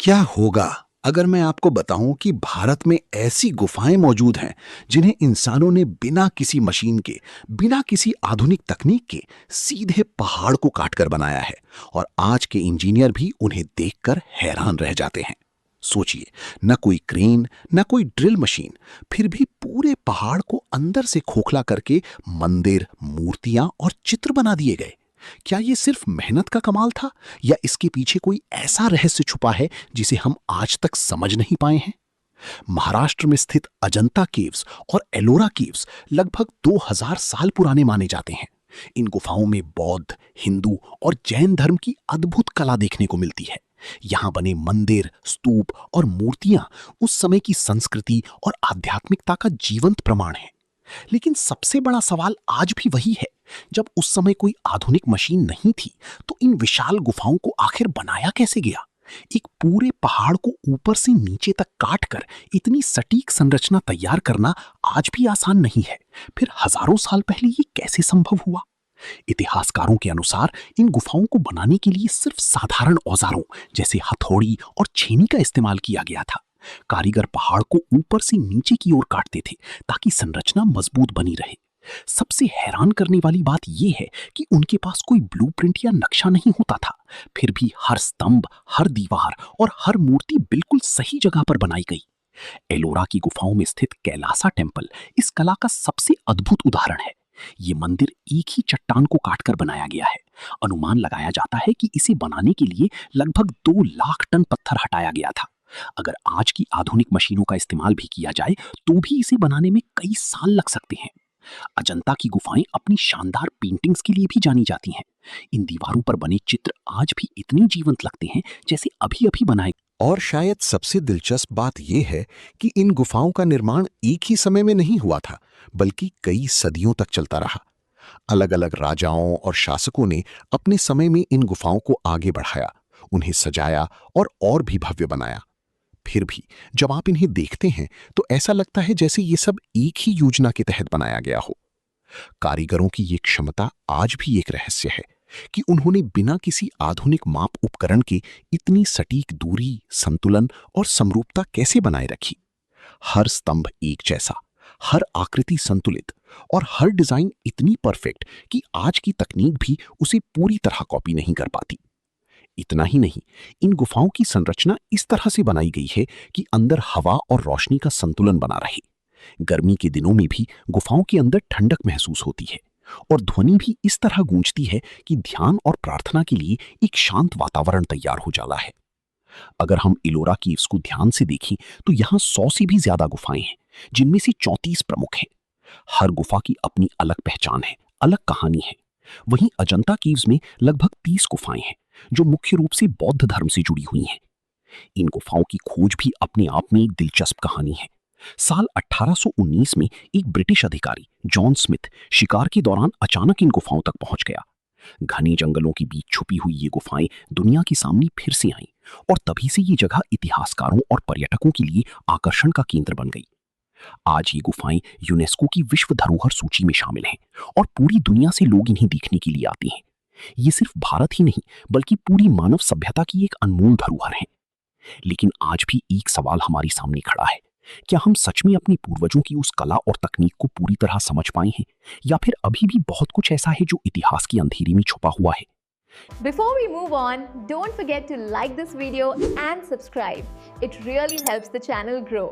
क्या होगा अगर मैं आपको बताऊं कि भारत में ऐसी गुफाएं मौजूद हैं जिन्हें इंसानों ने बिना किसी मशीन के, बिना किसी आधुनिक तकनीक के सीधे पहाड़ को काटकर बनाया है और आज के इंजीनियर भी उन्हें देखकर हैरान रह जाते हैं। सोचिए, न कोई क्रेन, न कोई ड्रिल मशीन, फिर भी पूरे पहाड़ को अंदर से खोखला करके मंदिर, मूर्तियां और चित्र बना दिए गए। क्या ये सिर्फ मेहनत का कमाल था या इसके पीछे कोई ऐसा रहस्य छुपा है जिसे हम आज तक समझ नहीं पाए हैं? महाराष्ट्र में स्थित अजंता केव्स और एलोरा केव्स लगभग 2000 साल पुराने माने जाते हैं। इन गुफाओं में बौद्ध, हिंदू और जैन धर्म की अद्भुत कला देखने को मिलती है। यहाँ बने मंदिर, स्तूप और मूर्तियां उस समय की संस्कृति और आध्यात्मिकता का जीवंत प्रमाण हैं। लेकिन सबसे बड़ा सवाल आज भी वही है, जब उस समय कोई आधुनिक मशीन नहीं थी, तो इन विशाल गुफाओं को आखिर बनाया कैसे गया? एक पूरे पहाड़ को ऊपर से नीचे तक काटकर इतनी सटीक संरचना तैयार करना आज भी आसान नहीं है। फिर हजारों साल पहले ये कैसे संभव हुआ? इतिहासकारों के अनुसार इन गुफाओं को बनाने के लिए सिर्फ साधारण औजारों जैसे हथौड़ी और छेनी का इस्तेमाल किया गया था। कारीगर पहाड़ को ऊपर से नीचे की ओर काटते थे ताकि संरचना मजबूत बनी रहे। सबसे हैरान करने वाली बात यह है कि उनके पास कोई ब्लूप्रिंट या नक्शा नहीं होता था। फिर भी हर स्तंभ, हर दीवार और हर मूर्ति बिल्कुल सही जगह पर बनाई गई। एलोरा की गुफाओं में स्थित कैलासा टेम्पल इस कला का सबसे अद्भुत उदाहरण है। ये मंदिर एक ही चट्टान को काटकर बनाया गया है। अनुमान लगाया जाता है कि इसे बनाने के लिए लगभग 2 लाख टन पत्थर हटाया गया था। अगर आज की आधुनिक मशीनों का इस्तेमाल भी किया जाए तो भी इसे बनाने में कई साल लग सकते हैं। अजंता की गुफाएं अपनी शानदार पेंटिंग्स के लिए भी जानी जाती हैं। इन दीवारों पर बने चित्र आज भी इतने जीवंत लगते हैं जैसे अभी अभी बनाए। और शायद सबसे दिलचस्प बात यह है कि इन गुफाओं का निर्माण एक ही समय में नहीं हुआ था, बल्कि कई सदियों तक चलता रहा। अलग अलग राजाओं और शासकों ने अपने समय में इन गुफाओं को आगे बढ़ाया, उन्हें सजाया और भी भव्य बनाया। फिर भी जब आप इन्हें देखते हैं तो ऐसा लगता है जैसे ये सब एक ही योजना के तहत बनाया गया हो। कारीगरों की ये क्षमता आज भी एक रहस्य है कि उन्होंने बिना किसी आधुनिक माप उपकरण के इतनी सटीक दूरी, संतुलन और समरूपता कैसे बनाए रखी। हर स्तंभ एक जैसा, हर आकृति संतुलित और हर डिजाइन इतनी परफेक्ट कि आज की तकनीक भी उसे पूरी तरह कॉपी नहीं कर पाती। इतना ही नहीं, इन गुफाओं की संरचना इस तरह से बनाई गई है कि अंदर हवा और रोशनी का संतुलन बना रहे। गर्मी के दिनों में भी गुफाओं के अंदर ठंडक महसूस होती है और ध्वनि भी इस तरह गूंजती है कि ध्यान और प्रार्थना के लिए एक शांत वातावरण तैयार हो जाता है। अगर हम इलोरा केव्स को ध्यान से देखें तो यहाँ 100 से भी ज्यादा गुफाएं हैं, जिनमें से 34 प्रमुख हैं। हर गुफा की अपनी अलग पहचान है, अलग कहानी है। वहीं अजंता केव्स में लगभग 30 गुफाएं हैं जो मुख्य रूप से बौद्ध धर्म से जुड़ी हुई हैं। इन गुफाओं की खोज भी अपने आप में एक दिलचस्प कहानी है। साल 1819 में एक ब्रिटिश अधिकारी जॉन स्मिथ शिकार के दौरान अचानक इन गुफाओं तक पहुंच गया। घने जंगलों के बीच छुपी हुई ये गुफाएं दुनिया के सामने फिर से आईं और तभी से ये जगह इतिहासकारों और पर्यटकों के लिए आकर्षण का केंद्र बन गई। आज ये गुफाएं यूनेस्को की विश्व धरोहर सूची में शामिल हैं और पूरी दुनिया से लोग इन्हें देखने के लिए आते हैं। ये सिर्फ भारत ही नहीं बल्कि पूरी मानव सभ्यता की एक अनमोल धरोहर है। लेकिन आज भी एक सवाल हमारे सामने खड़ा है, क्या हम सच में अपने पूर्वजों की उस कला और तकनीक को पूरी तरह समझ पाए हैं, या फिर अभी भी बहुत कुछ ऐसा है जो इतिहास के अंधेरे में छुपा हुआ है? Before we move on, don't forget to like this video and subscribe. It really helps the channel grow.